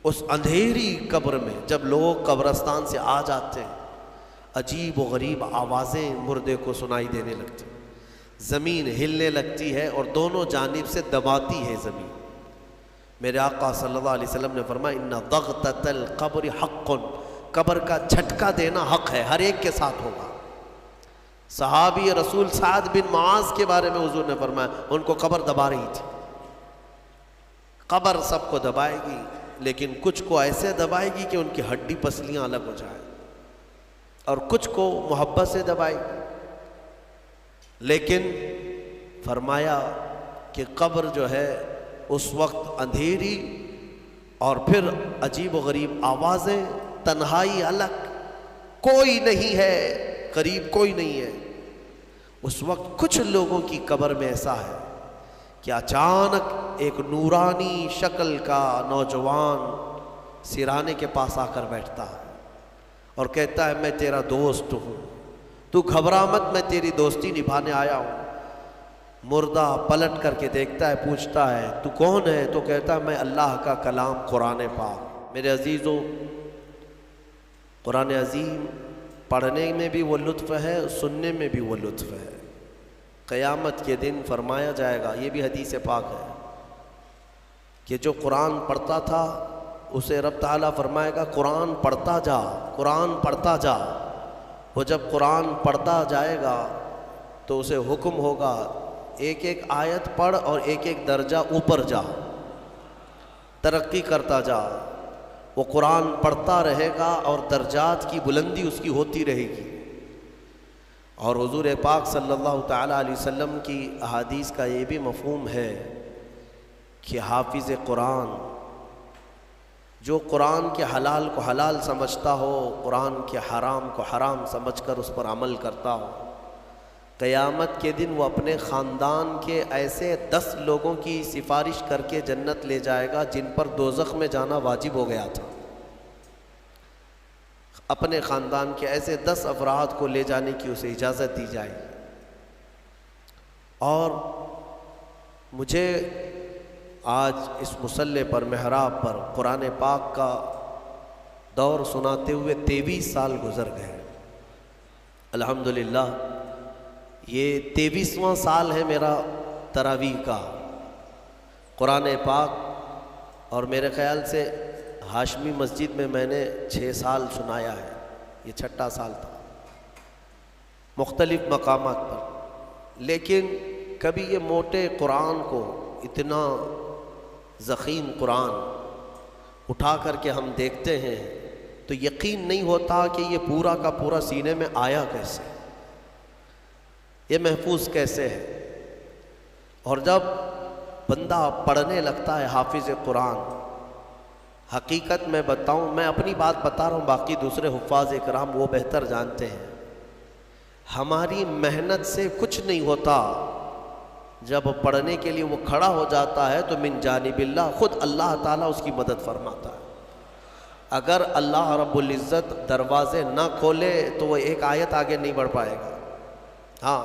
اس اندھیری قبر میں جب لوگ قبرستان سے آ جاتے ہیں، عجیب و غریب آوازیں مردے کو سنائی دینے لگتی، زمین ہلنے لگتی ہے اور دونوں جانب سے دباتی ہے زمین۔ میرے آقا صلی اللہ علیہ وسلم نے فرمایا ان ضغطۃ القبر حق، قبر کا جھٹکا دینا حق ہے، ہر ایک کے ساتھ ہوگا۔ صحابی رسول سعد بن معاذ کے بارے میں حضور نے فرمایا ان کو قبر دبا رہی تھی۔ قبر سب کو دبائے گی، لیکن کچھ کو ایسے دبائے گی کہ ان کی ہڈی پسلیاں الگ ہو جائیں، اور کچھ کو محبت سے دبائے گی۔ لیکن فرمایا کہ قبر جو ہے اس وقت اندھیری اور پھر عجیب و غریب آوازیں، تنہائی الگ، کوئی نہیں ہے، قریب کوئی نہیں ہے۔ اس وقت کچھ لوگوں کی قبر میں ایسا ہے کہ اچانک ایک نورانی شکل کا نوجوان سرانے کے پاس آ کر بیٹھتا ہے اور کہتا ہے میں تیرا دوست ہوں، تو گھبرا مت، میں تیری دوستی نبھانے آیا ہوں۔ مردہ پلٹ کر کے دیکھتا ہے، پوچھتا ہے تو کون ہے؟ تو کہتا ہے میں اللہ کا کلام قرآن پاک۔ میرے عزیزو، قرآن عظیم پڑھنے میں بھی وہ لطف ہے، سننے میں بھی وہ لطف ہے۔ قیامت کے دن فرمایا جائے گا، یہ بھی حدیث پاک ہے، کہ جو قرآن پڑھتا تھا اسے رب تعالیٰ فرمائے گا قرآن پڑھتا جا، قرآن پڑھتا جا۔ وہ جب قرآن پڑھتا جائے گا تو اسے حکم ہوگا ایک ایک آیت پڑھ اور ایک ایک درجہ اوپر جا، ترقی کرتا جا۔ وہ قرآن پڑھتا رہے گا اور درجات کی بلندی اس کی ہوتی رہے گی۔ اور حضور پاک صلی اللہ تعالیٰ علیہ وسلم کی احادیث کا یہ بھی مفہوم ہے کہ حافظ قرآن، جو قرآن کے حلال کو حلال سمجھتا ہو، قرآن کے حرام کو حرام سمجھ کر اس پر عمل کرتا ہو، قیامت کے دن وہ اپنے خاندان کے ایسے 10 لوگوں کی سفارش کر کے جنت لے جائے گا جن پر دوزخ میں جانا واجب ہو گیا تھا۔ اپنے خاندان کے ایسے 10 افراد کو لے جانے کی اسے اجازت دی جائے گی۔ اور مجھے آج اس مصلی پر، محراب پر قرآن پاک کا دور سناتے ہوئے 23 سال گزر گئے۔ الحمدللہ یہ 23واں سال ہے میرا تراویح کا قرآن پاک، اور میرے خیال سے ہاشمی مسجد میں میں نے 6 سال سنایا ہے، یہ 6واں سال تھا مختلف مقامات پر۔ لیکن کبھی یہ موٹے قرآن کو، اتنا ضخیم قرآن اٹھا کر کے ہم دیکھتے ہیں تو یقین نہیں ہوتا کہ یہ پورا کا پورا سینے میں آیا کیسے، یہ محفوظ کیسے ہے۔ اور جب بندہ پڑھنے لگتا ہے حافظ قرآن، حقیقت میں بتاؤں، میں اپنی بات بتا رہا ہوں، باقی دوسرے حفاظ اکرام وہ بہتر جانتے ہیں، ہماری محنت سے کچھ نہیں ہوتا۔ جب پڑھنے کے لیے وہ کھڑا ہو جاتا ہے تو من جانب اللہ، خود اللہ تعالیٰ اس کی مدد فرماتا ہے۔ اگر اللہ رب العزت دروازے نہ کھولے تو وہ ایک آیت آگے نہیں بڑھ پائے گا۔ ہاں،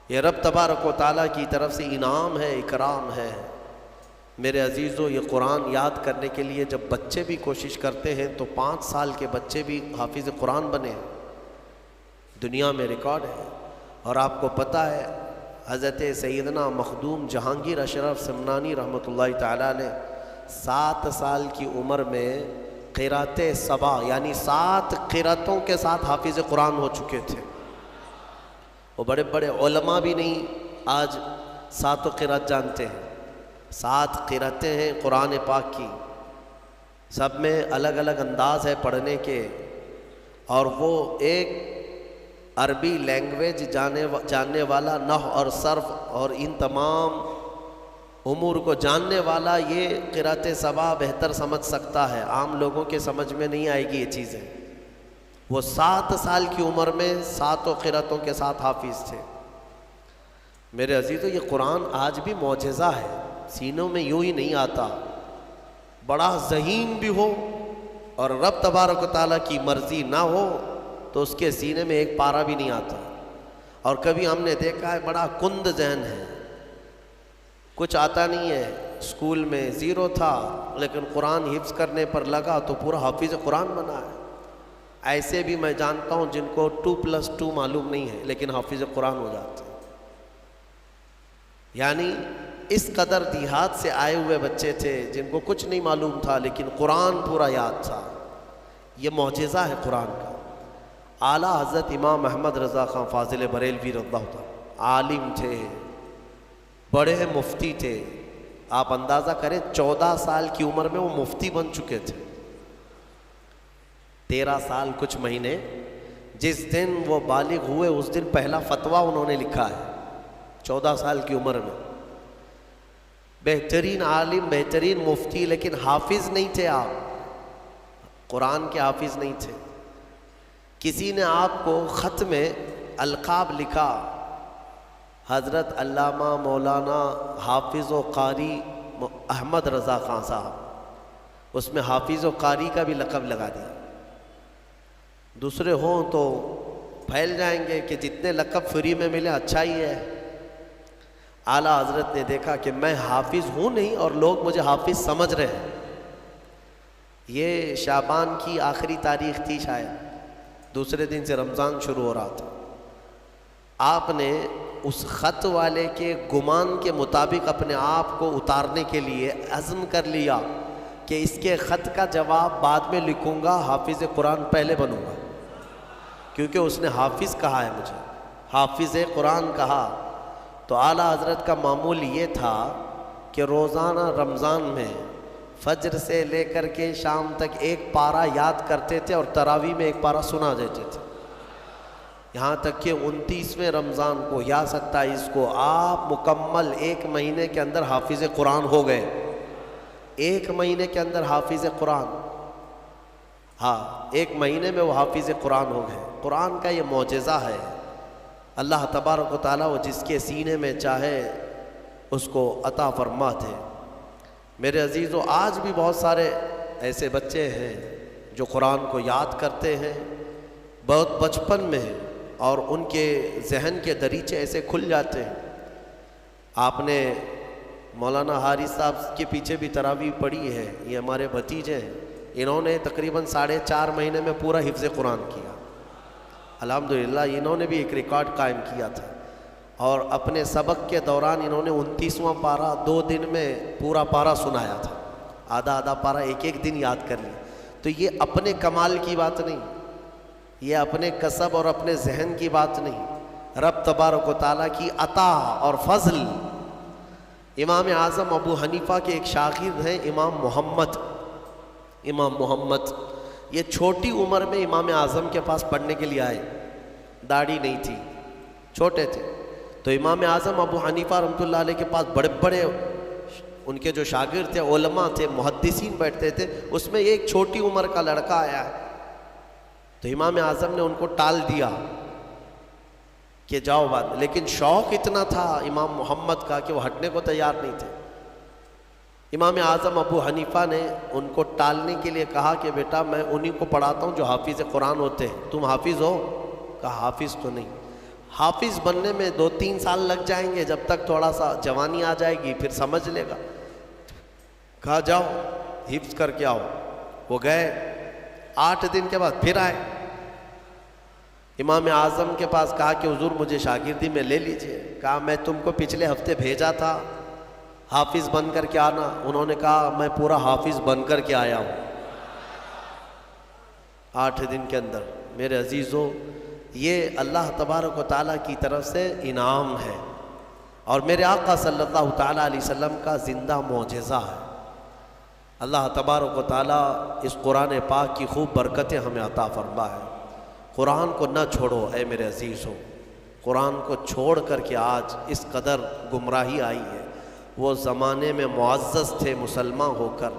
یہ رب تبارک و تعالیٰ کی طرف سے انعام ہے، اکرام ہے۔ میرے عزیزو، یہ قرآن یاد کرنے کے لیے جب بچے بھی کوشش کرتے ہیں تو 5 سال کے بچے بھی حافظ قرآن بنے، دنیا میں ریکارڈ ہے۔ اور آپ کو پتہ ہے حضرت سیدنا مخدوم جہانگیر اشرف سمنانی رحمۃ اللہ تعالیٰ علیہ 7 سال کی عمر میں قرأت سبع یعنی 7 قرأتوں کے ساتھ حافظ قرآن ہو چکے تھے۔ وہ بڑے بڑے علماء بھی نہیں آج 7 قرأت جانتے ہیں۔ 7 قرأتیں ہیں قرآن پاک کی، سب میں الگ الگ انداز ہے پڑھنے کے، اور وہ ایک عربی لینگویج جاننے والا، نحو اور صرف اور ان تمام امور کو جاننے والا یہ قرأت سبع بہتر سمجھ سکتا ہے، عام لوگوں کے سمجھ میں نہیں آئے گی یہ چیزیں۔ وہ 7 سال کی عمر میں 7 قرأتوں کے ساتھ حافظ تھے۔ میرے عزیزو، یہ قرآن آج بھی معجزہ ہے، سینوں میں یوں ہی نہیں آتا، بڑا ذہین بھی ہو اور رب تبارک و تعالیٰ کی مرضی نہ ہو تو اس کے سینے میں ایک پارہ بھی نہیں آتا۔ اور کبھی ہم نے دیکھا ہے بڑا کند ذہن ہے، کچھ آتا نہیں ہے، اسکول میں 0 تھا، لیکن قرآن حفظ کرنے پر لگا تو پورا حافظ قرآن بنا ہے۔ ایسے بھی میں جانتا ہوں جن کو 2+2 معلوم نہیں ہے لیکن حافظ قرآن ہو جاتے ہیں۔ یعنی اس قدر دیہات سے آئے ہوئے بچے تھے جن کو کچھ نہیں معلوم تھا لیکن قرآن پورا یاد تھا۔ یہ معجزہ ہے قرآن کا۔ اعلیٰ حضرت امام محمد رضا خان فاضل بریلوی رضی اللہ عنہ عالم تھے، بڑے مفتی تھے۔ آپ اندازہ کریں 14 سال کی عمر میں وہ مفتی بن چکے تھے۔ 13 سال کچھ مہینے، جس دن وہ بالغ ہوئے اس دن پہلا فتویٰ انہوں نے لکھا ہے 14 سال کی عمر میں۔ بہترین عالم، بہترین مفتی، لیکن حافظ نہیں تھے آپ، قرآن کے حافظ نہیں تھے۔ کسی نے آپ کو خط میں القاب لکھا، حضرت علامہ مولانا حافظ و قاری احمد رضا خان صاحب، اس میں حافظ و قاری کا بھی لقب لگا دیا۔ دوسرے ہوں تو پھیل جائیں گے کہ جتنے لقب فری میں ملے اچھا ہی ہے۔ اعلیٰ حضرت نے دیکھا کہ میں حافظ ہوں نہیں اور لوگ مجھے حافظ سمجھ رہے ہیں۔ یہ شعبان کی آخری تاریخ تھی، شاید دوسرے دن سے رمضان شروع ہو رہا تھا۔ آپ نے اس خط والے کے گمان کے مطابق اپنے آپ کو اتارنے کے لیے عزم کر لیا کہ اس کے خط کا جواب بعد میں لکھوں گا، حافظ قرآن پہلے بنوں گا، کیونکہ اس نے حافظ کہا ہے، مجھے حافظ قرآن کہا۔ تو اعلیٰ حضرت کا معمول یہ تھا کہ روزانہ رمضان میں فجر سے لے کر کے شام تک ایک پارہ یاد کرتے تھے اور تراویح میں ایک پارہ سنا دیتے تھے، یہاں تک کہ 29ویں رمضان کو یا 27 کو آپ مکمل 1 مہینے کے اندر حافظ قرآن ہو گئے۔ 1 مہینے کے اندر حافظ قرآن، ہاں 1 مہینے میں وہ حافظ قرآن ہو گئے۔ قرآن کا یہ معجزہ ہے۔ اللہ تبارک و تعالیٰ وہ جس کے سینے میں چاہے اس کو عطا فرماتے۔ میرے عزیزو، آج بھی بہت سارے ایسے بچے ہیں جو قرآن کو یاد کرتے ہیں بہت بچپن میں، اور ان کے ذہن کے دریچے ایسے کھل جاتے ہیں۔ آپ نے مولانا حارث صاحب کے پیچھے بھی تراویح پڑھی ہے، یہ ہمارے بھتیجے ہیں، انہوں نے تقریباً 4.5 مہینے میں پورا حفظ قرآن کیا۔ الحمدللہ انہوں نے بھی ایک ریکارڈ قائم کیا تھا، اور اپنے سبق کے دوران انہوں نے 29واں پارہ 2 دن میں پورا پارہ سنایا تھا، آدھا پارہ ایک دن یاد کر لیا۔ تو یہ اپنے کمال کی بات نہیں، یہ اپنے کسب اور اپنے ذہن کی بات نہیں، رب تبارک و تعالیٰ کی عطا اور فضل۔ امام اعظم ابو حنیفہ کے ایک شاگرد ہیں امام محمد، یہ چھوٹی عمر میں امام اعظم کے پاس پڑھنے کے لیے آئے، داڑھی نہیں تھی، چھوٹے تھے۔ تو امام اعظم ابو حنیفہ رحمۃ اللہ علیہ کے پاس بڑے بڑے ان کے جو شاگرد تھے، علماء تھے، محدثین بیٹھتے تھے، اس میں ایک چھوٹی عمر کا لڑکا آیا ہے۔ تو امام اعظم نے ان کو ٹال دیا کہ جاؤ بات، لیکن شوق اتنا تھا امام محمد کا کہ وہ ہٹنے کو تیار نہیں تھے۔ امام اعظم ابو حنیفہ نے ان کو ٹالنے کے لیے کہا کہ بیٹا میں انہی کو پڑھاتا ہوں جو حافظ قرآن ہوتے ہیں، تم حافظ ہو؟ کہا حافظ تو نہیں، حافظ بننے میں 2-3 سال لگ جائیں گے، جب تک تھوڑا سا جوانی آ جائے گی پھر سمجھ لے گا۔ کہا جاؤ حفظ کر کے آؤ۔ وہ گئے، 8 دن کے بعد پھر آئے امام اعظم کے پاس، کہا کہ حضور مجھے شاگردی میں لے لیجئے۔ کہا میں تم کو پچھلے ہفتے بھیجا تھا حافظ بن کر کے آنا، انہوں نے کہا میں پورا حافظ بن کر کے آیا ہوں 8 دن کے اندر۔ میرے عزیزو، یہ اللہ تبارک و تعالیٰ کی طرف سے انعام ہے، اور میرے آقا صلی اللہ تعالیٰ علیہ وسلم کا زندہ معجزہ ہے۔ اللہ تبارک و تعالیٰ اس قرآن پاک کی خوب برکتیں ہمیں عطا فرمائے۔ قرآن کو نہ چھوڑو اے میرے عزیزو، قرآن کو چھوڑ کر کے آج اس قدر گمراہی آئی ہے۔ وہ زمانے میں معزز تھے مسلمان ہو کر،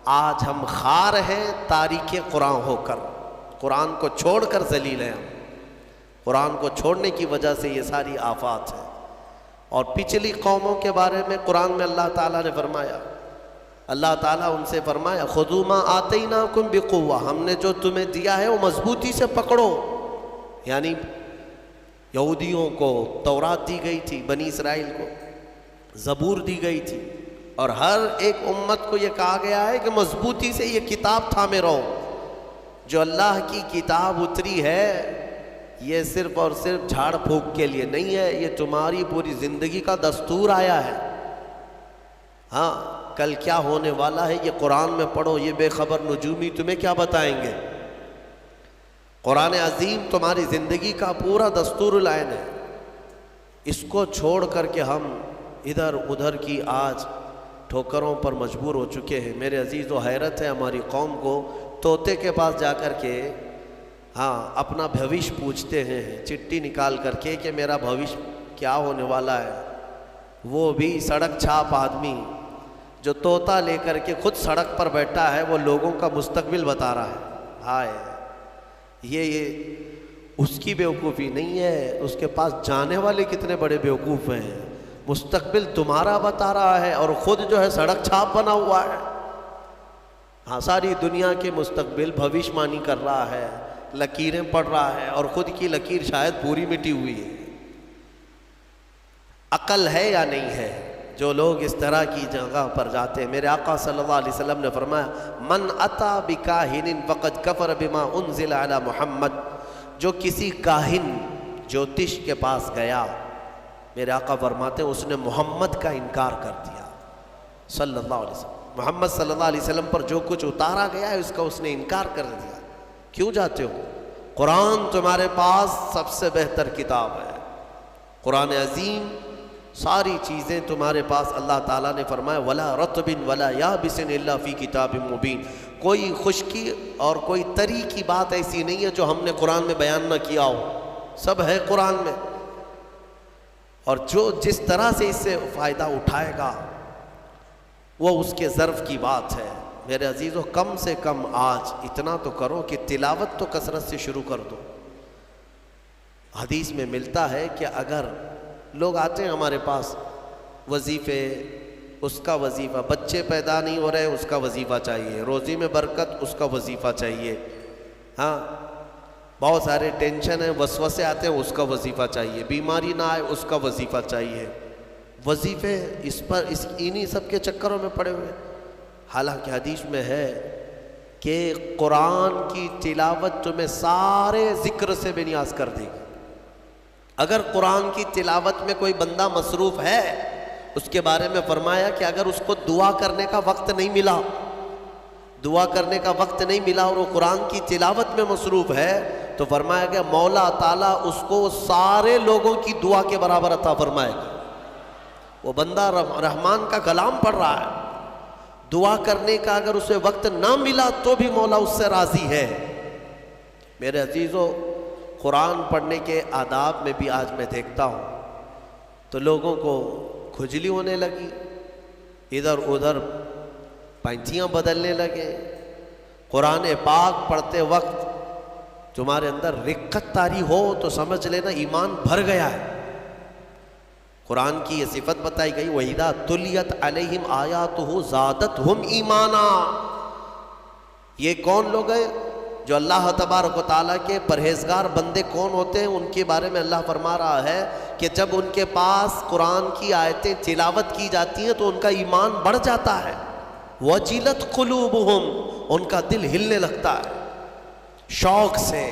آج ہم خار ہیں تاریک قرآن ہو کر، قرآن کو چھوڑ کر ذلیل ہیں ہم۔ قرآن کو چھوڑنے کی وجہ سے یہ ساری آفات ہیں۔ اور پچھلی قوموں کے بارے میں قرآن میں اللہ تعالیٰ نے فرمایا، اللہ تعالیٰ ان سے فرمایا خذوا ما آتیناکم بقوہ، ہم نے جو تمہیں دیا ہے وہ مضبوطی سے پکڑو۔ یعنی یہودیوں کو تورات دی گئی تھی، بنی اسرائیل کو زبور دی گئی تھی، اور ہر ایک امت کو یہ کہا گیا ہے کہ مضبوطی سے یہ کتاب تھامے رہو. جو اللہ کی کتاب اتری ہے یہ صرف اور صرف جھاڑ پھونک کے لیے نہیں ہے، یہ تمہاری پوری زندگی کا دستور آیا ہے. ہاں کل کیا ہونے والا ہے یہ قرآن میں پڑھو، یہ بے خبر نجومی تمہیں کیا بتائیں گے. قرآن عظیم تمہاری زندگی کا پورا دستور العین ہے. اس کو چھوڑ کر کے ہم ادھر ادھر کی آج ٹھوکروں پر مجبور ہو چکے ہیں. میرے عزیز و حیرت ہے ہماری قوم کو، طوطے کے پاس جا کر کے اپنا بھوش پوچھتے ہیں چٹھی نکال کر کے کہ میرا بھوش کیا ہونے والا ہے. وہ بھی سڑک چھاپ آدمی جو طوطا لے کر کے خود سڑک پر بیٹھا ہے، وہ لوگوں کا مستقبل بتا رہا ہے. ہائے یہ اس کی بیوقوفی نہیں ہے، اس کے پاس جانے والے کتنے بڑے بیوقوف ہیں. مستقبل تمہارا بتا رہا ہے اور خود جو ہے سڑک چھاپ بنا ہوا ہے. ہاں ساری دنیا کے مستقبل بھوشمانی کر رہا ہے، لکیریں پڑھ رہا ہے اور خود کی لکیر شاید پوری مٹی ہوئی ہے. عقل ہے یا نہیں ہے جو لوگ اس طرح کی جگہ پر جاتے ہیں؟ میرے آقا صلی اللہ علیہ وسلم نے فرمایا من اتا بکاہن فقد کفر بما انزل علی محمد. جو کسی کاہن جوتش کے پاس گیا، میرے آقا فرماتے ہیں اس نے محمد کا انکار کر دیا صلی اللہ علیہ وسلم. محمد صلی اللہ علیہ وسلم پر جو کچھ اتارا گیا ہے اس کا اس نے انکار کر دیا. کیوں جاتے ہو؟ قرآن تمہارے پاس سب سے بہتر کتاب ہے. قرآن عظیم ساری چیزیں تمہارے پاس. اللہ تعالیٰ نے فرمایا وَلَا رَطْبٍ وَلَا يَابِسٍ إِلَّا فِي كِتَابٍ مُبِينٍ. کوئی خشکی اور کوئی تری کی بات ایسی نہیں ہے جو ہم نے قرآن میں بیان نہ کیا ہو، سب ہے قرآن میں. اور جو جس طرح سے اس سے فائدہ اٹھائے گا وہ اس کے ظرف کی بات ہے. میرے عزیزو کم سے کم آج اتنا تو کرو کہ تلاوت تو کثرت سے شروع کر دو. حدیث میں ملتا ہے کہ اگر لوگ آتے ہیں ہمارے پاس وظیفے، اس کا وظیفہ، بچے پیدا نہیں ہو رہے اس کا وظیفہ چاہیے، روزی میں برکت اس کا وظیفہ چاہیے، ہاں بہت سارے ٹینشن ہیں، وسوسے آتے ہیں اس کا وظیفہ چاہیے، بیماری نہ آئے اس کا وظیفہ چاہیے. وظیفے انہی سب کے چکروں میں پڑے ہوئے. حالانکہ حدیث میں ہے کہ قرآن کی تلاوت تمہیں سارے ذکر سے بے نیاز کر دے گی. اگر قرآن کی تلاوت میں کوئی بندہ مصروف ہے، اس کے بارے میں فرمایا کہ اگر اس کو دعا کرنے کا وقت نہیں ملا اور وہ قرآن کی تلاوت میں مصروف ہے تو فرمایا کہ مولا تعالیٰ اس کو سارے لوگوں کی دعا کے برابر عطا فرمائے گا. وہ بندہ رحمان کا کلام پڑھ رہا ہے، دعا کرنے کا اگر اسے وقت نہ ملا تو بھی مولا اس سے راضی ہے. میرے عزیزو قرآن پڑھنے کے آداب میں بھی آج میں دیکھتا ہوں تو لوگوں کو کھجلی ہونے لگی، ادھر ادھر پینتیاں بدلنے لگے. قرآن پاک پڑھتے وقت تمہارے اندر رقت طاری ہو تو سمجھ لینا ایمان بھر گیا ہے. قرآن کی یہ صفت بتائی گئی وَإِذَا تُلِيَتْ عَلَيْهِمْ آيَاتُهُ زَادَتْهُمْ إِيمَانًا. یہ کون لوگ ہیں جو اللہ تبارک و تعالیٰ کے پرہیزگار بندے کون ہوتے ہیں؟ ان کے بارے میں اللہ فرما رہا ہے کہ جب ان کے پاس قرآن کی آیتیں تلاوت کی جاتی ہیں تو ان کا ایمان بڑھ جاتا ہے. وَجِلَتْ قُلُوبُهُمْ. ان کا دل ہلنے لگتا ہے شوق سے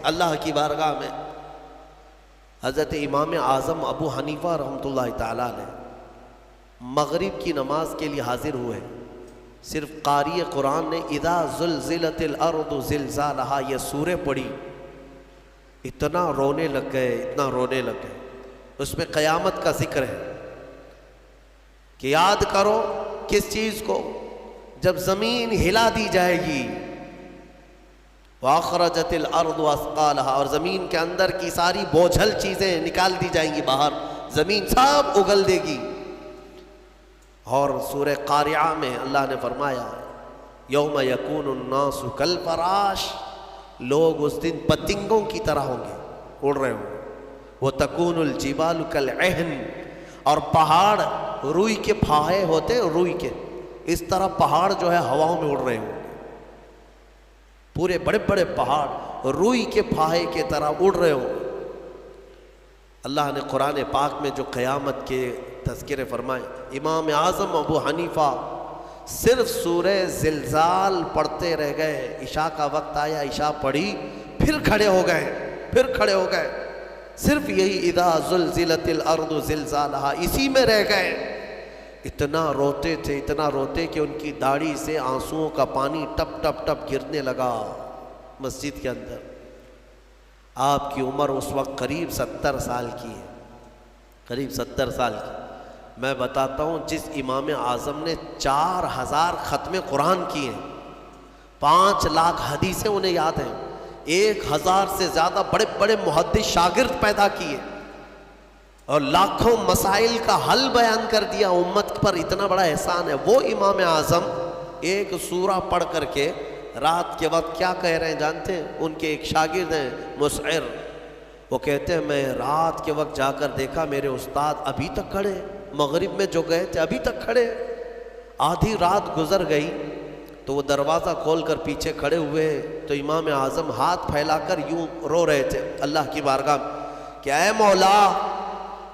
اللہ کی بارگاہ میں. حضرت امام اعظم ابو حنیفہ رحمۃ اللہ تعالیٰ نے مغرب کی نماز کے لیے حاضر ہوئے، صرف قاری قرآن نے اذا زلزلت الارض زلزالہا یہ سورہ پڑھی، اتنا رونے لگ گئے. اس میں قیامت کا ذکر ہے کہ یاد کرو کس چیز کو؟ جب زمین ہلا دی جائے گی، وَأَخْرَجَتِ الْأَرْضُ أَثْقَالَهَا، اور زمین کے اندر کی ساری بوجھل چیزیں نکال دی جائیں گی باہر، زمین سب اگل دے گی. اور سورہ قارعہ میں اللہ نے فرمایا یوم یکون الناس کالفراش، لوگ اس دن پتنگوں کی طرح ہوں گے، اڑ رہے ہوں گے. وَتَكُونُ الْجِبَالُ كَالْعِهْنِ، اور پہاڑ روئی کے پھاہے ہوتے، روئی کے اس طرح پہاڑ جو ہے ہواؤں میں اڑ رہے ہوں گے. پورے بڑے بڑے پہاڑ روئی کے پھاہے کے طرح اڑ رہے ہوں. اللہ نے قرآن پاک میں جو قیامت کے تذکرے فرمائیں، امام اعظم ابو حنیفہ صرف سورہ زلزال پڑھتے رہ گئے، عشاء کا وقت آیا، عشاء پڑھی، پھر کھڑے ہو گئے، صرف یہی اذا زلزلت الارض زلزالہا، اسی میں رہ گئے۔ اتنا روتے کہ ان کی داڑھی سے آنسوؤں کا پانی ٹپ ٹپ ٹپ گرنے لگا مسجد کے اندر۔ آپ کی عمر اس وقت قریب 70 سال کی ہے، قریب 70 سال کی۔ میں بتاتا ہوں، جس امام اعظم نے 4000 ختم قرآن کیے ہیں، 5 لاکھ حدیثیں انہیں یاد ہیں، 1000 سے زیادہ بڑے بڑے محدث شاگرد پیدا کیے اور لاکھوں مسائل کا حل بیان کر دیا، امت پر اتنا بڑا احسان ہے۔ وہ امام اعظم ایک سورہ پڑھ کر کے رات کے وقت کیا کہہ رہے ہیں جانتے ہیں؟ ان کے ایک شاگرد ہیں مسعر، وہ کہتے ہیں میں رات کے وقت جا کر دیکھا میرے استاد ابھی تک کھڑے، مغرب میں جو گئے تھے ابھی تک کھڑے۔ آدھی رات گزر گئی تو وہ دروازہ کھول کر پیچھے کھڑے ہوئے تو امام اعظم ہاتھ پھیلا کر یوں رو رہے تھے اللہ کی بارگاہ میں کہ اے مولا،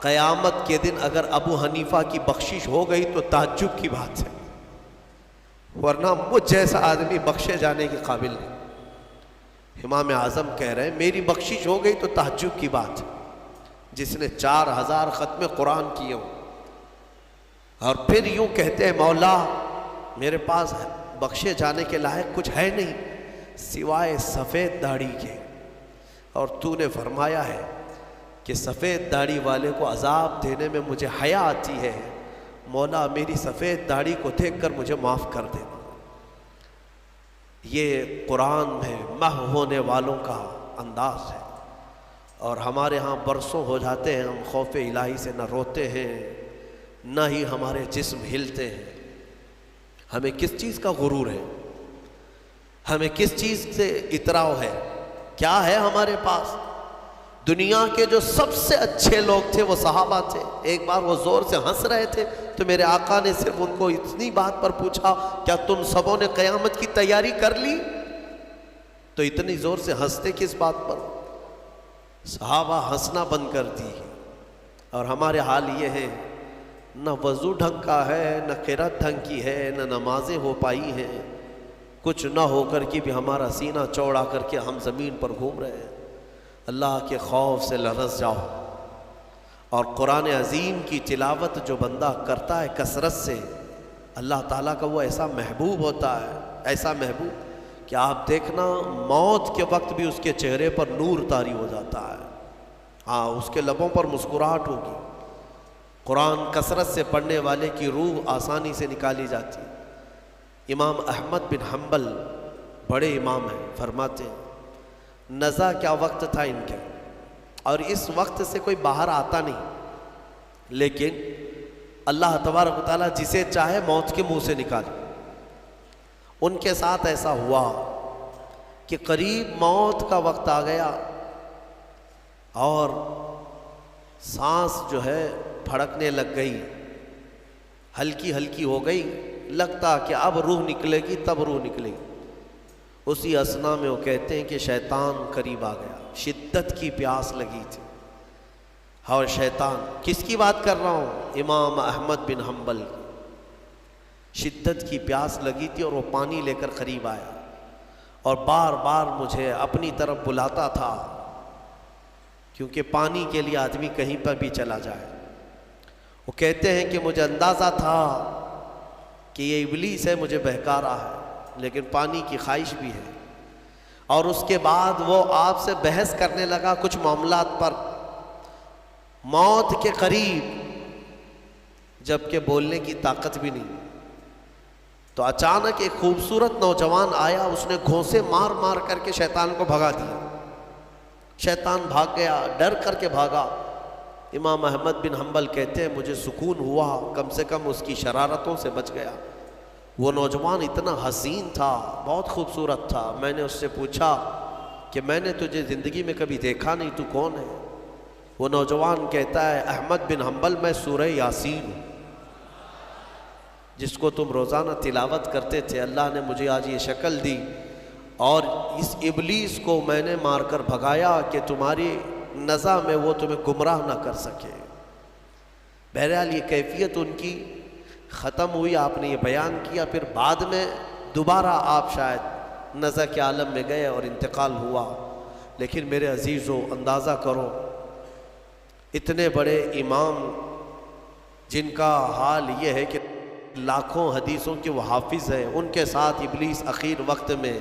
قیامت کے دن اگر ابو حنیفہ کی بخشش ہو گئی تو تعجب کی بات ہے، ورنہ مجھ جیسا آدمی بخشے جانے کے قابل نہیں۔ امام اعظم کہہ رہے ہیں میری بخشش ہو گئی تو تعجب کی بات ہے، جس نے 4000 ختم قرآن کیے ہوں۔ اور پھر یوں کہتے ہیں مولا میرے پاس بخشے جانے کے لائق کچھ ہے نہیں سوائے سفید داڑھی کے، اور تو نے فرمایا ہے کہ سفید داڑھی والے کو عذاب دینے میں مجھے حیا آتی ہے، مولا میری سفید داڑھی کو دیکھ کر مجھے معاف کر دینا۔ یہ قرآن میں محو ہونے والوں کا انداز ہے، اور ہمارے ہاں برسوں ہو جاتے ہیں ہم خوف الہی سے نہ روتے ہیں نہ ہی ہمارے جسم ہلتے ہیں۔ ہمیں کس چیز کا غرور ہے؟ ہمیں کس چیز سے اطراء ہے؟ کیا ہے ہمارے پاس؟ دنیا کے جو سب سے اچھے لوگ تھے وہ صحابہ تھے۔ ایک بار وہ زور سے ہنس رہے تھے تو میرے آقا نے صرف ان کو اتنی بات پر پوچھا کیا تم سبوں نے قیامت کی تیاری کر لی؟ تو اتنی زور سے ہنستے کس بات پر؟ صحابہ ہنسنا بند کر دی۔ اور ہمارے حال یہ ہے، نہ وضو ڈھنگ کا ہے، نہ قرات ڈھنگ کی ہے، نہ نمازیں ہو پائی ہیں، کچھ نہ ہو کر کے بھی ہمارا سینہ چوڑا کر کے ہم زمین پر گھوم رہے ہیں۔ اللہ کے خوف سے لرز جاؤ، اور قرآن عظیم کی تلاوت جو بندہ کرتا ہے کثرت سے، اللہ تعالیٰ کا وہ ایسا محبوب ہوتا ہے، ایسا محبوب کہ آپ دیکھنا موت کے وقت بھی اس کے چہرے پر نور طاری ہو جاتا ہے، ہاں اس کے لبوں پر مسکراہٹ ہوگی۔ قرآن کثرت سے پڑھنے والے کی روح آسانی سے نکالی جاتی ہے۔ امام احمد بن حنبل بڑے امام ہیں، فرماتے ہیں نزا کیا وقت تھا ان کے، اور اس وقت سے کوئی باہر آتا نہیں، لیکن اللہ تبارک و تعالیٰ جسے چاہے موت کے منہ سے نکالے۔ ان کے ساتھ ایسا ہوا کہ قریب موت کا وقت آ گیا اور سانس جو ہے پھڑکنے لگ گئی، ہلکی ہلکی ہو گئی، لگتا کہ اب روح نکلے گی، تب روح نکلے گی۔ اسی اثنا میں وہ کہتے ہیں کہ شیطان قریب آ گیا، شدت کی پیاس لگی تھی، اور شیطان، کس کی بات کر رہا ہوں؟ امام احمد بن حنبل، شدت کی پیاس لگی تھی اور وہ پانی لے کر قریب آیا اور بار بار مجھے اپنی طرف بلاتا تھا، کیونکہ پانی کے لیے آدمی کہیں پر بھی چلا جائے۔ وہ کہتے ہیں کہ مجھے اندازہ تھا کہ یہ ابلیس ہے، مجھے بہکا رہا ہے، لیکن پانی کی خواہش بھی ہے۔ اور اس کے بعد وہ آپ سے بحث کرنے لگا کچھ معاملات پر، موت کے قریب، جبکہ بولنے کی طاقت بھی نہیں۔ تو اچانک ایک خوبصورت نوجوان آیا، اس نے گھونسے مار مار کر کے شیطان کو بھگا دیا۔ شیطان بھاگ گیا، ڈر کر کے بھاگا۔ امام احمد بن حنبل کہتے ہیں مجھے سکون ہوا، کم سے کم اس کی شرارتوں سے بچ گیا۔ وہ نوجوان اتنا حسین تھا، بہت خوبصورت تھا۔ میں نے اس سے پوچھا کہ میں نے تجھے زندگی میں کبھی دیکھا نہیں، تو کون ہے؟ وہ نوجوان کہتا ہے احمد بن حنبل، میں سورہ یاسین ہوں، جس کو تم روزانہ تلاوت کرتے تھے۔ اللہ نے مجھے آج یہ شکل دی اور اس ابلیس کو میں نے مار کر بھگایا کہ تمہاری نزا میں وہ تمہیں گمراہ نہ کر سکے۔ بہرحال یہ کیفیت ان کی ختم ہوئی، آپ نے یہ بیان کیا، پھر بعد میں دوبارہ آپ شاید نزع کے عالم میں گئے اور انتقال ہوا۔ لیکن میرے عزیزو اندازہ کرو، اتنے بڑے امام جن کا حال یہ ہے کہ لاکھوں حدیثوں کے وہ حافظ ہیں، ان کے ساتھ ابلیس اخیر وقت میں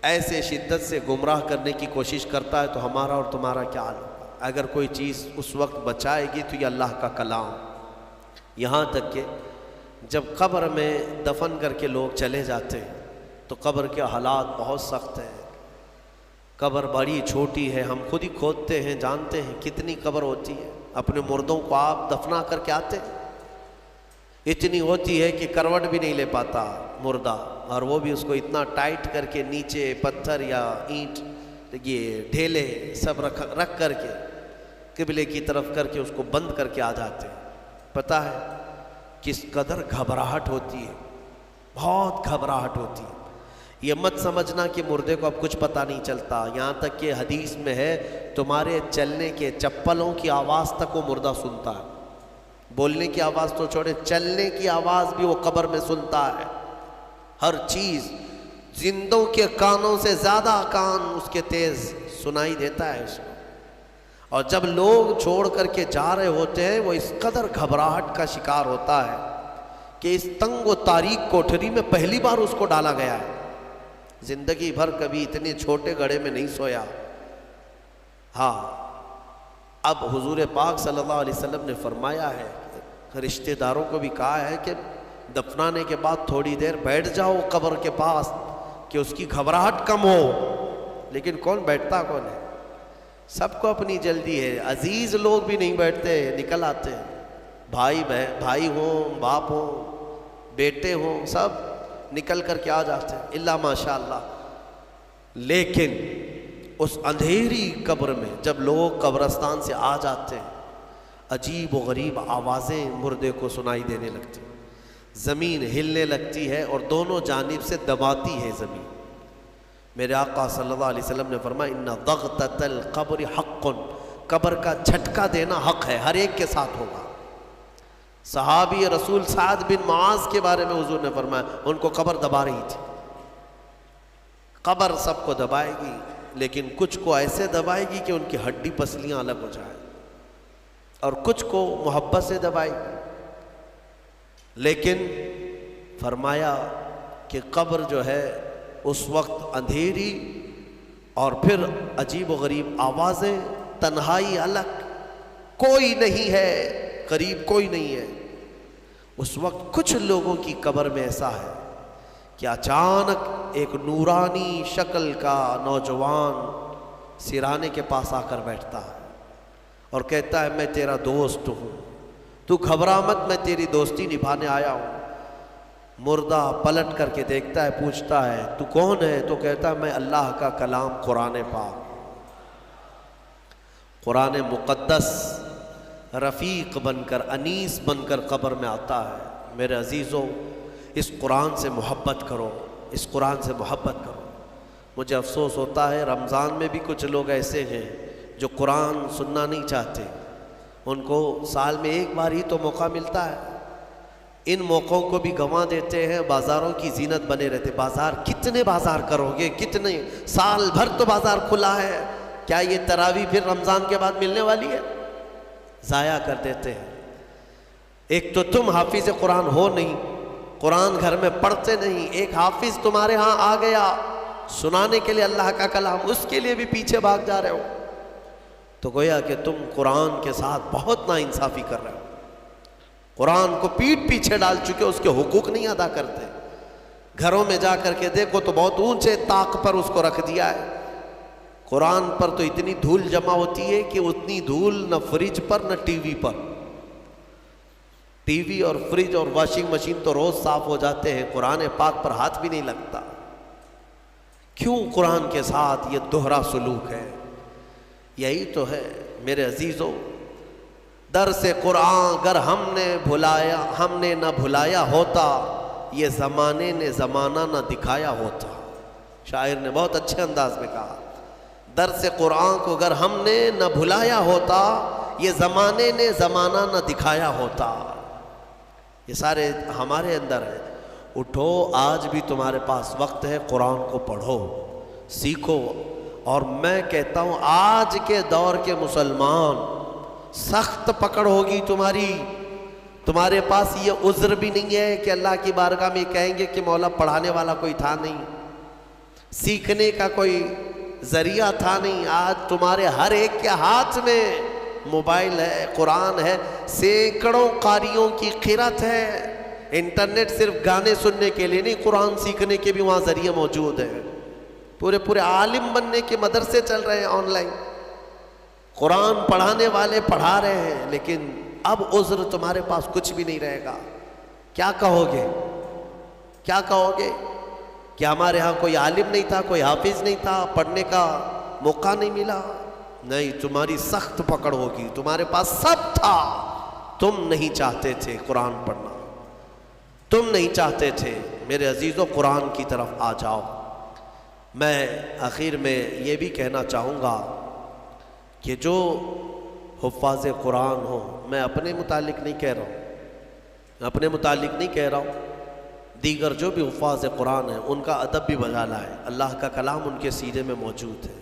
ایسے شدت سے گمراہ کرنے کی کوشش کرتا ہے، تو ہمارا اور تمہارا کیا حال ہوگا؟ اگر کوئی چیز اس وقت بچائے گی تو یہ اللہ کا کلام، یہاں تک کہ جب قبر میں دفن کر کے لوگ چلے جاتے ہیں تو قبر کے حالات بہت سخت ہیں۔ قبر بڑی چھوٹی ہے، ہم خود ہی کھودتے ہیں، جانتے ہیں کتنی قبر ہوتی ہے۔ اپنے مردوں کو آپ دفنا کر کے آتے ہیں، اتنی ہوتی ہے کہ کروٹ بھی نہیں لے پاتا مردہ، اور وہ بھی اس کو اتنا ٹائٹ کر کے نیچے پتھر یا اینٹ یہ ڈھیلے سب رکھ کر کے قبلے کی طرف کر کے اس کو بند کر کے آ جاتے ہیں۔ پتہ ہے کس قدر گھبراہٹ ہوتی ہے، بہت گھبراہٹ ہوتی ہے۔ یہ مت سمجھنا کہ مردے کو اب کچھ پتہ نہیں چلتا، یہاں تک کہ حدیث میں ہے تمہارے چلنے کے چپلوں کی آواز تک وہ مردہ سنتا ہے، بولنے کی آواز تو چھوڑے، چلنے کی آواز بھی وہ قبر میں سنتا ہے۔ ہر چیز زندوں کے کانوں سے زیادہ کان اس کے تیز سنائی دیتا ہے اس کو۔ اور جب لوگ چھوڑ کر کے جا رہے ہوتے ہیں وہ اس قدر گھبراہٹ کا شکار ہوتا ہے کہ اس تنگ و تاریک کوٹھری میں پہلی بار اس کو ڈالا گیا ہے، زندگی بھر کبھی اتنے چھوٹے گڑھے میں نہیں سویا۔ ہاں، اب حضور پاک صلی اللہ علیہ وسلم نے فرمایا ہے، رشتہ داروں کو بھی کہا ہے کہ دفنانے کے بعد تھوڑی دیر بیٹھ جاؤ قبر کے پاس کہ اس کی گھبراہٹ کم ہو۔ لیکن کون بیٹھتا کون ہے؟ سب کو اپنی جلدی ہے، عزیز لوگ بھی نہیں بیٹھتے، نکل آتے ہیں، بھائی ہوں، باپ ہوں، بیٹے ہوں، سب نکل کر کے آ جاتے ہیں، الا ماشاء اللہ۔ لیکن اس اندھیری قبر میں جب لوگ قبرستان سے آ جاتے ہیں، عجیب و غریب آوازیں مردے کو سنائی دینے لگتی، زمین ہلنے لگتی ہے اور دونوں جانب سے دباتی ہے زمین۔ میرے آقا صلی اللہ علیہ وسلم نے فرمایا ان ضغطۃ القبر حق، قبر کا جھٹکا دینا حق ہے، ہر ایک کے ساتھ ہوگا۔ صحابی رسول سعد بن معاذ کے بارے میں حضور نے فرمایا ان کو قبر دبا رہی تھی۔ قبر سب کو دبائے گی، لیکن کچھ کو ایسے دبائے گی کہ ان کی ہڈی پسلیاں الگ ہو جائیں، اور کچھ کو محبت سے دبائے گی۔ لیکن فرمایا کہ قبر جو ہے اس وقت اندھیری اور پھر عجیب و غریب آوازیں، تنہائی الگ، کوئی نہیں ہے قریب، کوئی نہیں ہے۔ اس وقت کچھ لوگوں کی قبر میں ایسا ہے کہ اچانک ایک نورانی شکل کا نوجوان سرانے کے پاس آ کر بیٹھتا ہے اور کہتا ہے میں تیرا دوست ہوں، تو گھبرا مت، میں تیری دوستی نبھانے آیا ہوں۔ مردہ پلٹ کر کے دیکھتا ہے، پوچھتا ہے تو کون ہے؟ تو کہتا ہے میں اللہ کا کلام قرآن پاک، قرآن مقدس رفیق بن کر، انیس بن کر قبر میں آتا ہے۔ میرے عزیزوں، اس قرآن سے محبت کرو، اس قرآن سے محبت کرو۔ مجھے افسوس ہوتا ہے رمضان میں بھی کچھ لوگ ایسے ہیں جو قرآن سننا نہیں چاہتے، ان کو سال میں ایک بار ہی تو موقع ملتا ہے، ان موقعوں کو بھی گنوا دیتے ہیں، بازاروں کی زینت بنے رہتے۔ بازار کتنے بازار کرو گے، کتنے، سال بھر تو بازار کھلا ہے، کیا یہ تراویح پھر رمضان کے بعد ملنے والی ہے؟ ضائع کر دیتے ہیں۔ ایک تو تم حافظ قرآن ہو نہیں، قرآن گھر میں پڑھتے نہیں، ایک حافظ تمہارے ہاں آ گیا سنانے کے لیے اللہ کا کلام، اس کے لیے بھی پیچھے بھاگ جا رہے ہو، تو گویا کہ تم قرآن کے ساتھ بہت ناانصافی کر رہے ہو، قرآن کو پیٹھ پیچھے ڈال چکے، اس کے حقوق نہیں ادا کرتے۔ گھروں میں جا کر کے دیکھو تو بہت اونچے طاق پر اس کو رکھ دیا ہے۔ قرآن پر تو اتنی دھول جمع ہوتی ہے کہ اتنی دھول نہ فریج پر نہ ٹی وی پر، ٹی وی اور فریج اور واشنگ مشین تو روز صاف ہو جاتے ہیں، قرآن پاک پر ہاتھ بھی نہیں لگتا۔ کیوں قرآن کے ساتھ یہ دوہرا سلوک ہے؟ یہی تو ہے میرے عزیزوں، درس قرآن اگر ہم نے نہ بھلایا ہوتا، یہ زمانے نے زمانہ نہ دکھایا ہوتا۔ شاعر نے بہت اچھے انداز میں کہا، درس قرآن کو اگر ہم نے نہ بھلایا ہوتا، یہ زمانے نے زمانہ نہ دکھایا ہوتا۔ یہ سارے ہمارے اندر ہے۔ اٹھو، آج بھی تمہارے پاس وقت ہے، قرآن کو پڑھو، سیکھو۔ اور میں کہتا ہوں آج کے دور کے مسلمان، سخت پکڑ ہوگی تمہاری۔ تمہارے پاس یہ عذر بھی نہیں ہے کہ اللہ کی بارگاہ میں کہیں گے کہ مولا پڑھانے والا کوئی تھا نہیں، سیکھنے کا کوئی ذریعہ تھا نہیں۔ آج تمہارے ہر ایک کے ہاتھ میں موبائل ہے، قرآن ہے، سینکڑوں قاریوں کی قرت ہے۔ انٹرنیٹ صرف گانے سننے کے لیے نہیں، قرآن سیکھنے کے بھی وہاں ذریعے موجود ہیں۔ پورے عالم بننے کے مدرسے چل رہے ہیں آن لائن، قرآن پڑھانے والے پڑھا رہے ہیں۔ لیکن اب عذر تمہارے پاس کچھ بھی نہیں رہے گا۔ کیا کہو گے؟ کیا کہو گے کہ ہمارے ہاں کوئی عالم نہیں تھا، کوئی حافظ نہیں تھا، پڑھنے کا موقع نہیں ملا؟ نہیں، تمہاری سخت پکڑ ہوگی۔ تمہارے پاس سب تھا، تم نہیں چاہتے تھے قرآن پڑھنا، تم نہیں چاہتے تھے۔ میرے عزیزوں، قرآن کی طرف آ جاؤ۔ میں آخر میں یہ بھی کہنا چاہوں گا کہ جو حفاظ قرآن ہو، میں اپنے متعلق نہیں کہہ رہا ہوں، اپنے متعلق نہیں کہہ رہا ہوں، دیگر جو بھی حفاظ قرآن ہیں ان کا ادب بھی بجالا ہے۔ اللہ کا کلام ان کے سینے میں موجود ہے۔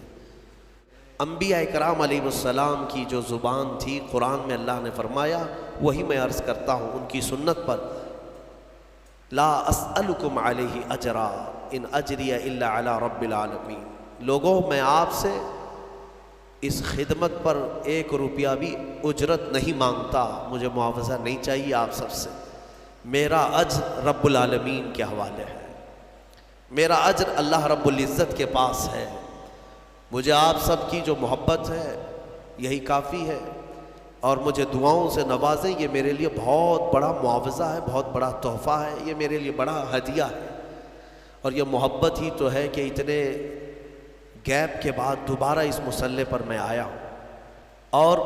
انبیاء کرام علیہ السلام کی جو زبان تھی، قرآن میں اللہ نے فرمایا، وہی میں عرض کرتا ہوں ان کی سنت پر، لا اسألکم علیہ اجرا ان اجری الا علی رب العالمین۔ لوگوں، میں آپ سے اس خدمت پر 1 روپیہ بھی اجرت نہیں مانگتا، مجھے معاوضہ نہیں چاہیے آپ سب سے۔ میرا اجر رب العالمین کے حوالے ہے، میرا اجر اللہ رب العزت کے پاس ہے۔ مجھے آپ سب کی جو محبت ہے یہی کافی ہے، اور مجھے دعاؤں سے نوازیں، یہ میرے لیے بہت بڑا معاوضہ ہے، بہت بڑا تحفہ ہے، یہ میرے لیے بڑا ہدیہ ہے۔ اور یہ محبت ہی تو ہے کہ اتنے گیپ کے بعد دوبارہ اس مسلح پر میں آیا ہوں، اور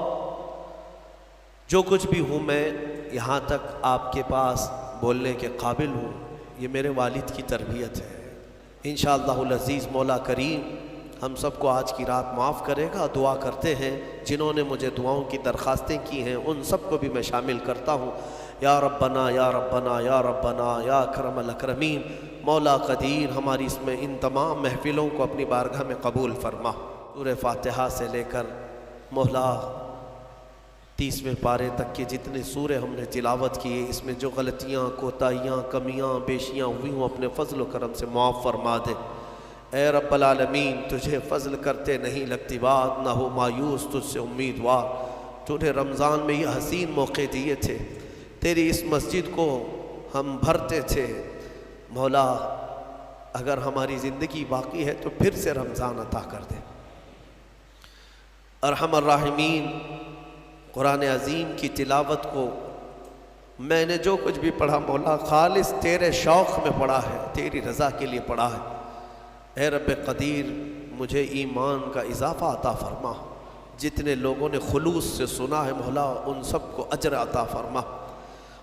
جو کچھ بھی ہوں میں یہاں تک آپ کے پاس بولنے کے قابل ہوں، یہ میرے والد کی تربیت ہے۔ انشاءاللہ العزیز مولا کریم ہم سب کو آج کی رات معاف کرے گا۔ دعا کرتے ہیں جنہوں نے مجھے دعاؤں کی درخواستیں کی ہیں ان سب کو بھی میں شامل کرتا ہوں۔ یا ربنا یا ربنا یا ربنا یا اکرم الاکرمین، مولا قدیر ہماری اس میں ان تمام محفلوں کو اپنی بارگاہ میں قبول فرما۔ سورہ فاتحہ سے لے کر مولا 30ویں پارے تک کے جتنے سورے ہم نے تلاوت کیے، اس میں جو غلطیاں، کوتاہیاں، کمیاں، بیشیاں ہوئی ہوں اپنے فضل و کرم سے معاف فرما دے۔ اے رب العالمین، تجھے فضل کرتے نہیں لگتی بات، نہ ہو مایوس تجھ سے امیدوار۔ تو نے رمضان میں یہ حسین موقع دیے تھے، تیری اس مسجد کو ہم بھرتے تھے۔ مولا اگر ہماری زندگی باقی ہے تو پھر سے رمضان عطا کر دے۔ ارحم الراحمین، قرآن عظیم کی تلاوت کو میں نے جو کچھ بھی پڑھا مولا خالص تیرے شوق میں پڑھا ہے، تیری رضا کے لیے پڑھا ہے۔ اے رب قدیر، مجھے ایمان کا اضافہ عطا فرما۔ جتنے لوگوں نے خلوص سے سنا ہے مولا ان سب کو اجر عطا فرما۔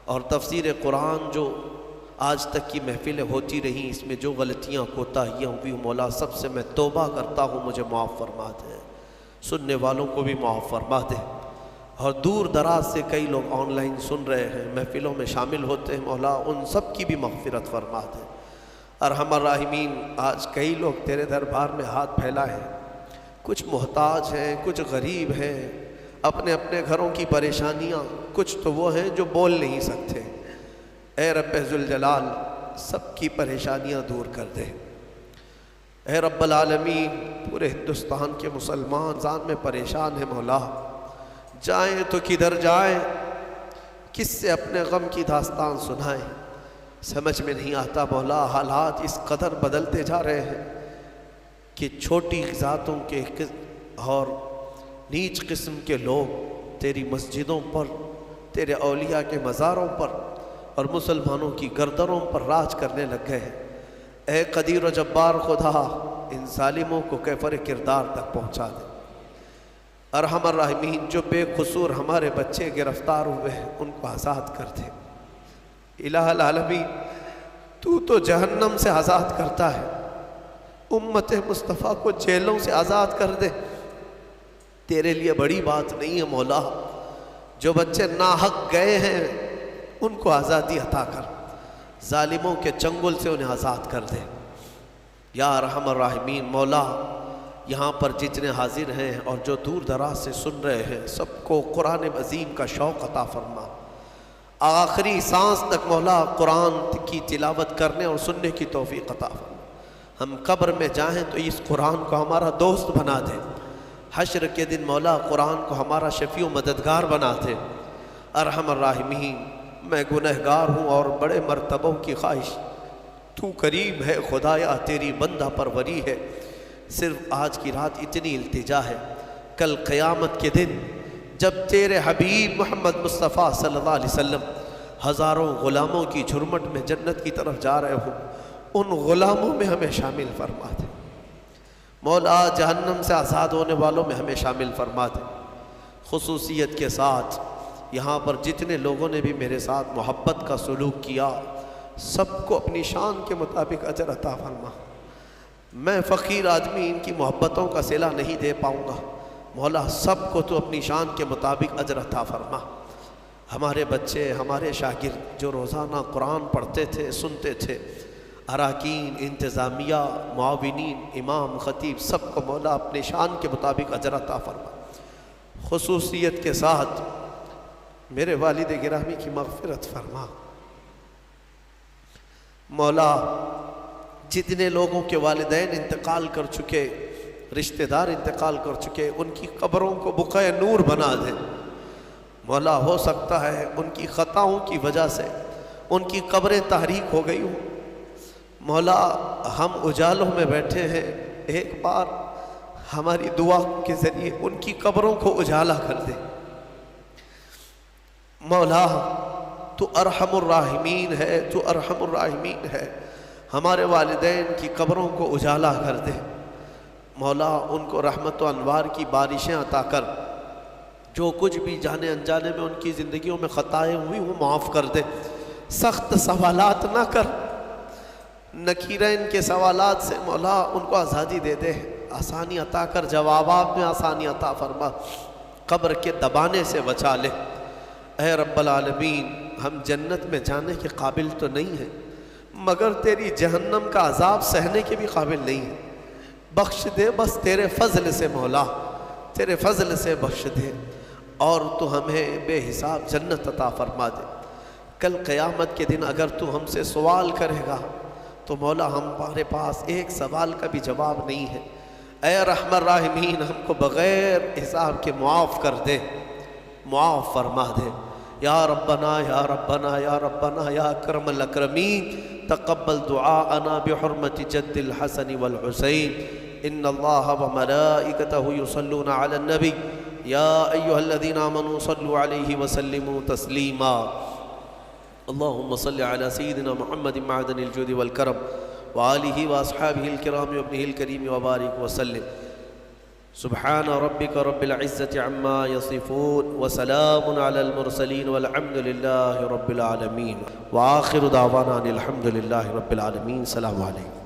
اور تفسیر قرآن جو آج تک کی محفلیں ہوتی رہیں، اس میں جو غلطیاں کوتاہیاں ہوئی مولا سب سے میں توبہ کرتا ہوں، مجھے معاف فرما دے۔ سننے والوں کو بھی معاف فرما دے، اور دور دراز سے کئی لوگ آن لائن سن رہے ہیں، محفلوں میں شامل ہوتے ہیں مولا ان سب کی بھی مغفرت فرما دے۔ ارحم الراحمین، آج کئی لوگ تیرے دربار میں ہاتھ پھیلائے ہیں، کچھ محتاج ہیں، کچھ غریب ہیں، اپنے اپنے گھروں کی پریشانیاں، کچھ تو وہ ہیں جو بول نہیں سکتے۔ اے رب ذوالجلال، سب کی پریشانیاں دور کر دے۔ اے رب العالمین، پورے ہندوستان کے مسلمان زان میں پریشان ہیں مولا، جائیں تو کدھر جائیں، کس سے اپنے غم کی داستان سنائیں، سمجھ میں نہیں آتا مولا۔ حالات اس قدر بدلتے جا رہے ہیں کہ چھوٹی ذاتوں کے اور نیچ قسم کے لوگ تیری مسجدوں پر، تیرے اولیاء کے مزاروں پر اور مسلمانوں کی گردنوں پر راج کرنے لگ گئے ہیں۔ اے قدیر و جبار خدا، ان ظالموں کو کیفر کردار تک پہنچا دے۔ ارحم الراحمین، جو بے قصور ہمارے بچے گرفتار ہوئے ہیں ان کو آزاد کر دے۔ الہ العالمین، تو جہنم سے آزاد کرتا ہے، امت مصطفیٰ کو جیلوں سے آزاد کر دے۔ تیرے لیے بڑی بات نہیں ہے مولا۔ جو بچے ناحق گئے ہیں ان کو آزادی عطا کر، ظالموں کے چنگل سے انہیں آزاد کر دے یا ارحم الراحمین۔ مولا یہاں پر جتنے حاضر ہیں اور جو دور دراز سے سن رہے ہیں سب کو قرآن عظیم کا شوق عطا فرما، آخری سانس تک مولا قرآن کی تلاوت کرنے اور سننے کی توفیق عطا فرما۔ ہم قبر میں جائیں تو اس قرآن کو ہمارا دوست بنا دے، حشر کے دن مولا قرآن کو ہمارا شفیع و مددگار بنا دے۔ ارحم الراحمین، میں گنہگار ہوں اور بڑے مرتبوں کی خواہش، تو کریم ہے خدایا، تیری بندہ پروری ہے، صرف آج کی رات اتنی التجا ہے، کل قیامت کے دن جب تیرے حبیب محمد مصطفیٰ صلی اللہ علیہ وسلم ہزاروں غلاموں کی جھرمٹ میں جنت کی طرف جا رہے ہوں، ان غلاموں میں ہمیں شامل فرما دے مولا، جہنم سے آزاد ہونے والوں میں ہمیں شامل فرما دے۔ خصوصیت کے ساتھ یہاں پر جتنے لوگوں نے بھی میرے ساتھ محبت کا سلوک کیا سب کو اپنی شان کے مطابق اجر عطا فرما۔ میں فقیر آدمی ان کی محبتوں کا صلہ نہیں دے پاؤں گا، مولا سب کو تو اپنی شان کے مطابق اجر عطا فرما۔ ہمارے بچے، ہمارے شاگرد جو روزانہ قرآن پڑھتے تھے، سنتے تھے، اراکین، انتظامیہ، معاونین، امام، خطیب، سب کو مولا اپنی شان کے مطابق اجر عطا فرما۔ خصوصیت کے ساتھ میرے والد گرامی کی مغفرت فرما مولا، جتنے لوگوں کے والدین انتقال کر چکے، رشتہ دار انتقال کر چکے، ان کی قبروں کو بقعہ نور بنا دے مولا۔ ہو سکتا ہے ان کی خطاؤں کی وجہ سے ان کی قبریں تحریک ہو گئی ہوں مولا، ہم اجالوں میں بیٹھے ہیں، ایک بار ہماری دعا کے ذریعے ان کی قبروں کو اجالا کر دے مولا۔ تو ارحم الراحمین ہے، تو ارحم الراحمین ہے، ہمارے والدین کی قبروں کو اجالا کر دے مولا، ان کو رحمت و انوار کی بارشیں عطا کر، جو کچھ بھی جانے انجانے میں ان کی زندگیوں میں خطائیں ہوئی وہ معاف کر دے، سخت سوالات نہ کر، نکیرین کے سوالات سے مولا ان کو آزادی دے دے، آسانی عطا کر، جوابات میں آسانی عطا فرما، قبر کے دبانے سے بچا لے۔ اے رب العالمین، ہم جنت میں جانے کے قابل تو نہیں ہیں مگر تیری جہنم کا عذاب سہنے کے بھی قابل نہیں ہیں، بخش دے بس تیرے فضل سے مولا، تیرے فضل سے بخش دے اور تو ہمیں بے حساب جنت عطا فرما دے۔ کل قیامت کے دن اگر تو ہم سے سوال کرے گا تو مولا ہمارے پاس ایک سوال کا بھی جواب نہیں ہے، اے رحم الراحمین ہم کو بغیر حساب کے معاف کر دے، معاف فرما دے یا ربنا یا ربنا یا ربنا یا اکرم الاکرمین، تقبل دعاءنا بحرمت جد الحسن والحسین، ان اللہ وملائکتہ یصلون علی النبی یا ایہا الذین آمنوا صلوا علیہ وسلموا تسلیما، اللہم صل علی سیدنا محمد معدن الجود والکرم وآلہ واصحابہ الکرام وابنہ الکریم وبارک وسلم۔ سبحان ربک رب العزة عما يصفون وسلام على المرسلين والحمد لله رب العالمين وآخر دعوانا الحمد لله رب العالمين۔ السلام علیکم۔